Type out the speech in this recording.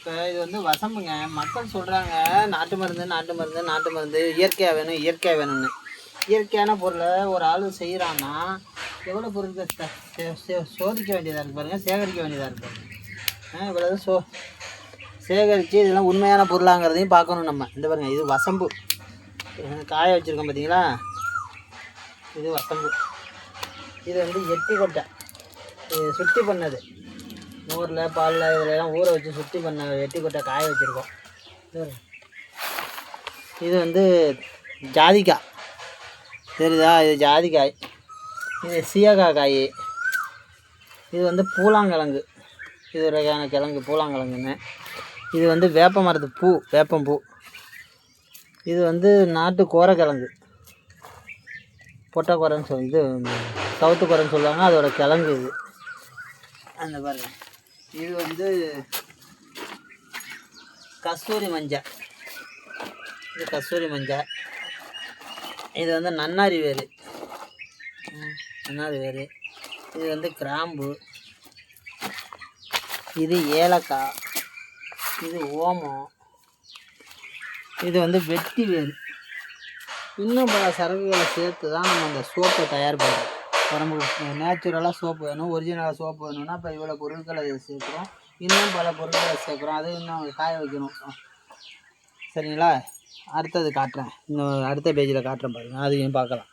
இப்போ இது வந்து வசம்புங்க. மக்கள் சொல்கிறாங்க நாட்டு மருந்து இயற்கையாக வேணும் வேணும்னு. இயற்கையான பொருளை ஒரு ஆள் செய்கிறான்னா எவ்வளோ பொருட்கள் சோதிக்க வேண்டியதாக இருக்குது பாருங்கள், சேகரிக்க வேண்டியதாக இருக்குது. இவ்வளோ சேகரித்து இதெல்லாம் உண்மையான பொருளாங்கிறதையும் பார்க்கணும் நம்ம. இந்த பாருங்கள், இது வசம்பு காய வச்சுருக்கோம் பார்த்தீங்களா, இது வசம்பு. இது வந்து எட்டி கொட்டை, இது சுத்தி பண்ணது, மோரில் பாலில் இதிலெல்லாம் ஊற வச்சு சுத்தி பண்ண எட்டி கொட்டை காய வச்சுருக்கோம். இது வந்து ஜாதிக்காய் தெரியுதா, இது ஜாதிக்காய். இது சீயக்காய் காய். இது வந்து பூலாங்கிழங்கு, இது ஒரு வகையான கிழங்கு பூலாங்கிழங்குன்னு. இது வந்து வேப்ப மரத்து பூ, வேப்பம்பூ. இது வந்து நாட்டு கோரைக்கிழங்கு, பொட்டைக்கோரைன்னு சொல்லி, இது சவுத்து கோரைன்னு சொல்லுவாங்க, அதோட கிழங்கு இது. அந்த பாருங்க, இது வந்து கஸ்தூரி மஞ்சள், இது கஸ்தூரி மஞ்சள். இது வந்து நன்னாரி வேறு, இது வந்து கிராம்பு, இது ஏலக்காய், இது ஓமம், இது வந்து வெட்டி வேறு. இன்னும் பல சரக்குகளை சேர்த்து தான் நம்ம அந்த சோப்பை தயார் பண்ணுறோம். உடம்புக்கு நேச்சுரலாக சோப்பு வேணும், ஒரிஜினலாக சோப்பு வேணும்னா இப்போ இவ்வளோ பொருட்களை சேர்க்குறோம். இன்னும் பல பொருட்களை சேர்க்குறோம். அது இன்னும் காய வைக்கணும். சரிங்களா, அடுத்தது காட்டுறேன், இன்னும் அடுத்த பேஜில் காட்டுறேன் பாருங்கள், அதையும் பார்க்கலாம்.